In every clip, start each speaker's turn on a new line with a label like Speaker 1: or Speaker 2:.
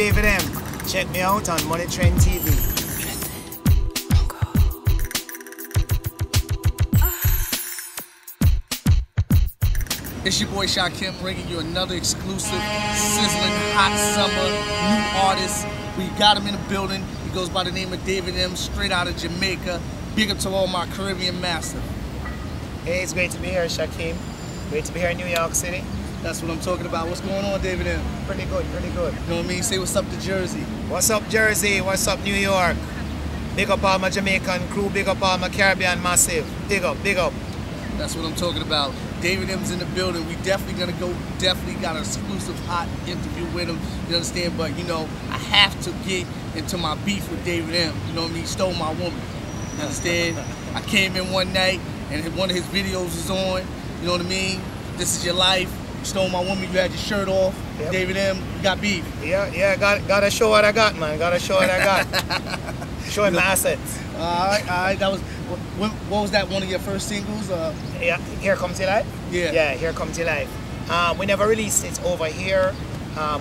Speaker 1: David M. Check me out on Money Trend TV.
Speaker 2: It's your boy Shakim bringing you another exclusive, sizzling, hot summer, new artist. We got him in the building. He goes by the name of David M, straight out of Jamaica. Big up to all my Caribbean massive.
Speaker 1: Hey, it's great to be here, Shakim. Great to be here in New York City.
Speaker 2: That's what I'm talking about. What's going on, David M?
Speaker 1: Pretty good, pretty good.
Speaker 2: You know what I mean? Say what's up to Jersey.
Speaker 1: What's up, Jersey? What's up, New York? Big up all my Jamaican crew. Big up all my Caribbean massive. Big up, big up.
Speaker 2: That's what I'm talking about. David M's in the building. We definitely gonna go, definitely got an exclusive hot interview with him. You understand? But you know, I have to get into my beef with David M. You know what I mean? He stole my woman. You understand? I came in one night and one of his videos was on. You know what I mean? This is your life. You stole my woman. You had your shirt off. Yep. David M, you got beef.
Speaker 1: Yeah. Gotta show what I got, man. Gotta show what I got. Showing my assets.
Speaker 2: All right. That was what was that? One of your first singles?
Speaker 1: Yeah, Here Comes Your Life.
Speaker 2: Yeah,
Speaker 1: Here Comes Your Life. We never released it over here.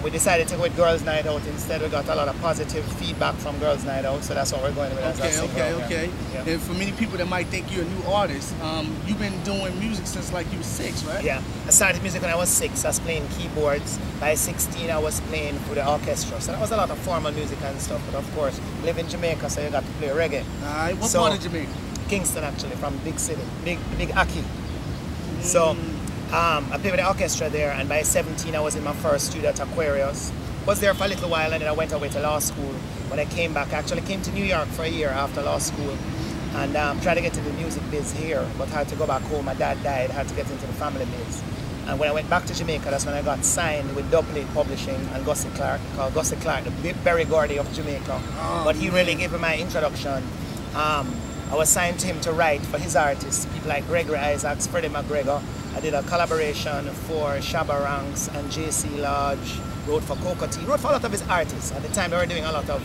Speaker 1: We decided to go with Girls Night Out instead. We got a lot of positive feedback from Girls Night Out, so that's what we're going with.
Speaker 2: Okay.
Speaker 1: Yeah.
Speaker 2: And for many people that might think you're a new artist, you've been doing music since like you were 6, right?
Speaker 1: Yeah, I started music when I was 6. I was playing keyboards. By 16, I was playing for the orchestra. So that was a lot of formal music and stuff. But of course, live in Jamaica, so you got to play reggae.
Speaker 2: All right. What part of Jamaica?
Speaker 1: Kingston, actually, from big city, big Aki. So I played with the orchestra there, and by 17 I was in my first studio at Aquarius. Was there for a little while, and then I went away to law school. When I came back, I actually came to New York for a year after law school, and tried to get into the music biz here, but had to go back home. My dad died, had to get into the family biz. And when I went back to Jamaica, that's when I got signed with Double Publishing and Gussie Clark, called Gussie Clark, the Berry Gordy of Jamaica. But he really gave me my introduction. I was signed to him to write for his artists, people like Gregory Isaacs, Freddie McGregor. I did a collaboration for Shabba Ranks and JC Lodge, wrote for Cocoa Tea, wrote for a lot of his artists. At the time they were doing a lot of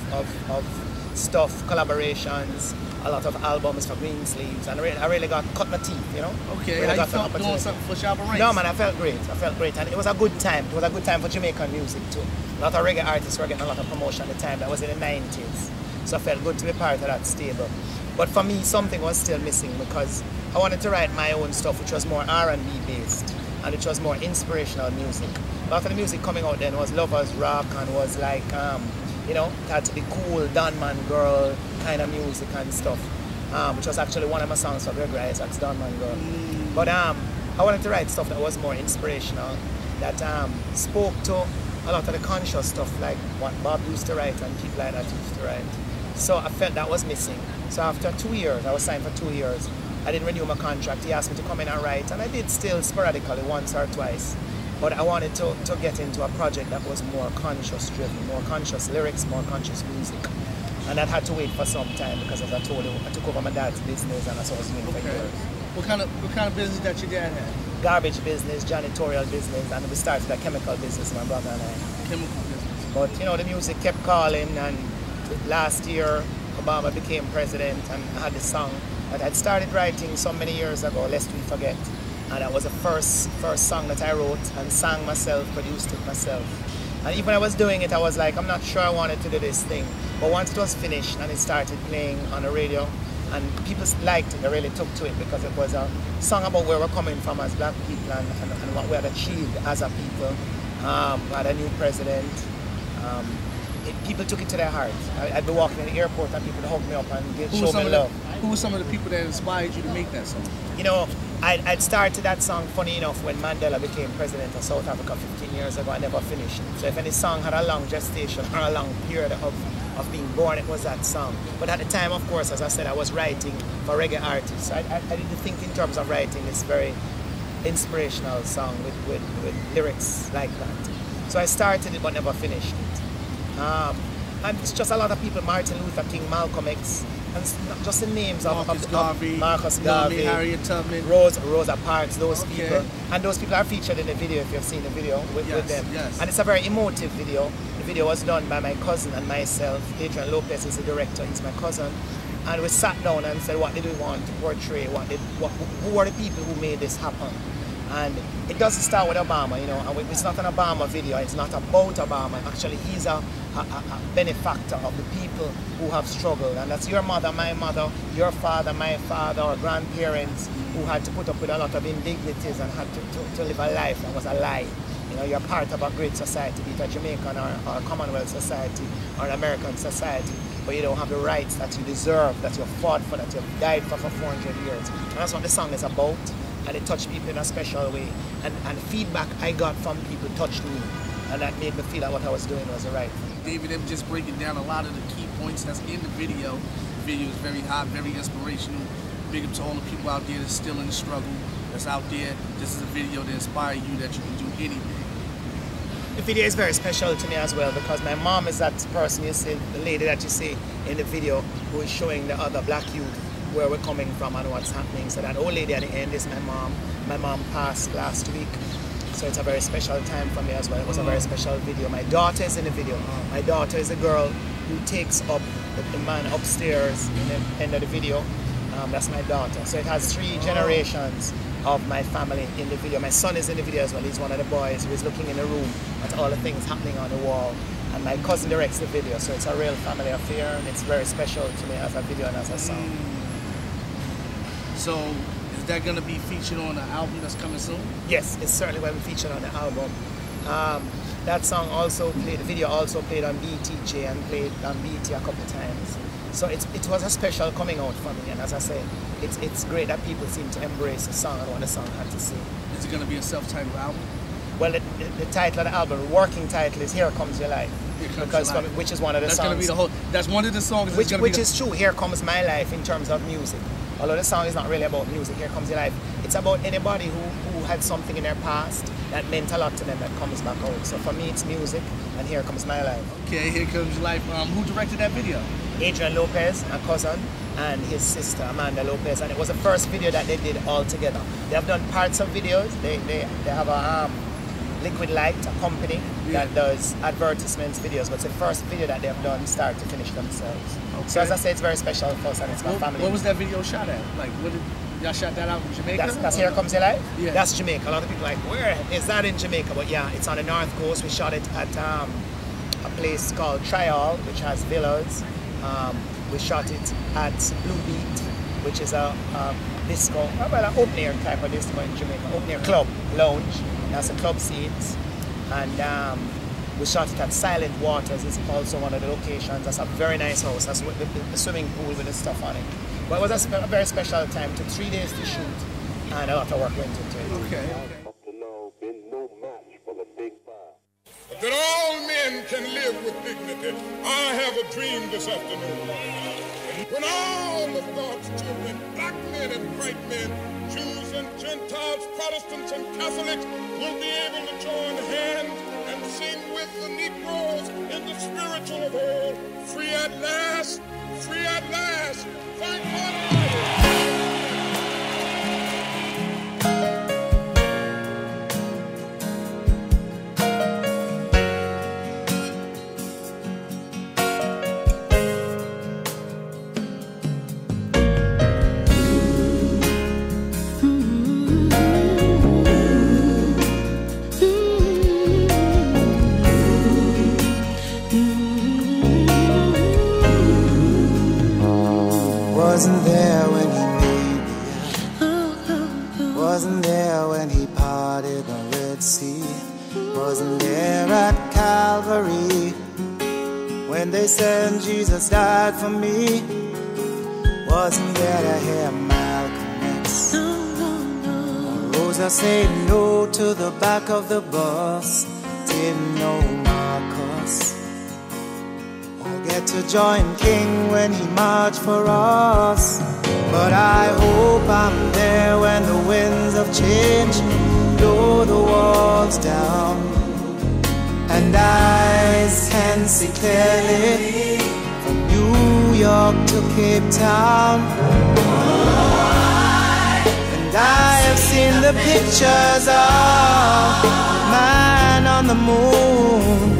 Speaker 1: stuff, collaborations, a lot of albums for Greensleeves, and I really got cut my teeth, you know?
Speaker 2: Okay,
Speaker 1: really
Speaker 2: how you felt doing something for Shabba Ranks?
Speaker 1: No man, I felt great, and it was a good time. It was a good time for Jamaican music too. A lot of reggae artists were getting a lot of promotion at the time. That was in the 90s, so I felt good to be part of that stable. But for me, something was still missing because I wanted to write my own stuff, which was more R&B based, and which was more inspirational music. A lot of the music coming out then was lovers rock and was like, you know, it had to be cool, Don Man Girl kind of music and stuff, which was actually one of my songs for Gregory Isaacs, Don Man Girl. But I wanted to write stuff that was more inspirational, that spoke to a lot of the conscious stuff, like what Bob used to write and people like that used to write. So I felt that was missing. So after 2 years, I was signed for 2 years. I didn't renew my contract. He asked me to come in and write, and I did still sporadically once or twice. But I wanted to get into a project that was more conscious driven, more conscious lyrics, more conscious music. And that had to wait for some time because, as I told you, I took over my dad's business and that's what I was doing for years.
Speaker 2: What kind of business that your dad had?
Speaker 1: Garbage business, janitorial business, and we started a chemical business, my brother and I.
Speaker 2: Chemical business.
Speaker 1: But you know, the music kept calling, and last year Obama became president, and I had this song that I'd started writing so many years ago, Lest We Forget. And that was the first song that I wrote and sang myself, produced it myself. And even when I was doing it, I was like, I'm not sure I wanted to do this thing. But once it was finished and it started playing on the radio, and people liked it, they really took to it because it was a song about where we're coming from as black people and what we had achieved as a people. We had a new president. People took it to their heart. I'd be walking in the airport and people would hug me up and show me love.
Speaker 2: Who were some of the people that inspired you to make that song?
Speaker 1: You know, I'd started that song, funny enough, when Mandela became president of South Africa 15 years ago. I never finished it. So if any song had a long gestation or a long period of being born, it was that song. But at the time, of course, as I said, I was writing for reggae artists. I didn't think in terms of writing this very inspirational song with lyrics like that. So I started it but never finished it. And it's just a lot of people, Martin Luther King, Malcolm X, and just the names of Marcus Garvey,
Speaker 2: Harriet Tubman,
Speaker 1: Rosa Parks, those people. And those people are featured in the video, if you've seen the video with them.
Speaker 2: Yes.
Speaker 1: And it's a very emotive video. The video was done by my cousin and myself. Adrian Lopez is the director, he's my cousin. And we sat down and said, what did we want to portray? Who are the people who made this happen? And it doesn't start with Obama, you know, and it's not an Obama video, it's not about Obama. Actually, he's a benefactor of the people who have struggled. And that's your mother, my mother, your father, my father, or grandparents who had to put up with a lot of indignities and had to live a life that was a lie. You know, you're part of a great society, be it a Jamaican or a Commonwealth society or an American society, but you don't have the rights that you deserve, that you fought for, that you've died for 400 years. And that's what the song is about. And it touched people in a special way. And feedback I got from people touched me. And that made me feel that what I was doing was the right thing.
Speaker 2: David M just breaking down a lot of the key points that's in the video. The video is very hot, very inspirational. Big up to all the people out there that's still in the struggle, that's out there. This is a video to inspire you that you can do anything.
Speaker 1: The video is very special to me as well because my mom is that person you see, the lady that you see in the video who is showing the other black youth where we're coming from and what's happening. So that old lady at the end is my mom. My mom passed last week. So it's a very special time for me as well. It was a very special video. My daughter is in the video. My daughter is a girl who takes up the man upstairs in the end of the video. That's my daughter. So it has 3 generations of my family in the video. My son is in the video as well. He's one of the boys who is looking in the room at all the things happening on the wall. And my cousin directs the video. So it's a real family affair and it's very special to me as a video and as a song.
Speaker 2: So, is that going to be featured on the album that's coming soon?
Speaker 1: Yes, it's certainly going to be featured on the album. That song also played, the video also played on BTJ and played on BT a couple of times. So it was a special coming out for me, and as I say, it's great that people seem to embrace the song and what the song had to say.
Speaker 2: Is it going to be a self-titled album?
Speaker 1: Well, the title of the album, the working title is Here Comes Your Life. Which is one of the songs.
Speaker 2: Gonna be the whole, that's one of the songs.
Speaker 1: Which is true, Here Comes My Life in terms of music. Although the song is not really about music, Here Comes Your Life. It's about anybody who had something in their past that meant a lot to them that comes back out. So for me, it's music, and Here Comes My Life.
Speaker 2: Okay, Here Comes Your Life. Who directed that video?
Speaker 1: Adrian Lopez, a cousin, and his sister, Amanda Lopez. And it was the first video that they did all together. They have done parts of videos. They have a Liquid Light, a company that does advertisements, videos, but it's the first video that they've done start to finish themselves. Okay. So as I say, it's very special for us and it's my family.
Speaker 2: What was that video shot at? Like, what did y'all shot that out in Jamaica?
Speaker 1: That's Here Comes Your Life?
Speaker 2: Yeah.
Speaker 1: That's Jamaica. A lot of people are like, where is that in Jamaica? But yeah, it's on the North Coast. We shot it at a place called Trial, which has villas. We shot it at Blue Beat, which is a disco, well, an open air type of disco in Jamaica, open air club, lounge. That's a club scenes. And we shot it at Silent Waters. It's also one of the locations. That's a very nice house. That's with the swimming pool with the stuff on it. But it was a very special time. It took 3 days to shoot and a lot of work went into it.
Speaker 2: Okay.
Speaker 3: Up to now, been no match for the big five. But that all men can live with dignity. I have a dream this afternoon. When all of God's children, black men and white men, Jews and Gentiles, Protestants and Catholics, will be able to join hands and sing with the Negroes in the spiritual of all. Free at last, free at last. Thank God.
Speaker 4: Wasn't there when he made the earth. Wasn't there when he parted the Red Sea. Wasn't there at Calvary when they said Jesus died for me. Wasn't there to hear Malcolm X or Rosa say no to the back of the bus. Didn't know Marcus get to join King when he marched for us. But I hope I'm there when the winds of change blow the walls down, and eyes can see clearly from New York to Cape Town. And I have seen the pictures of man on the moon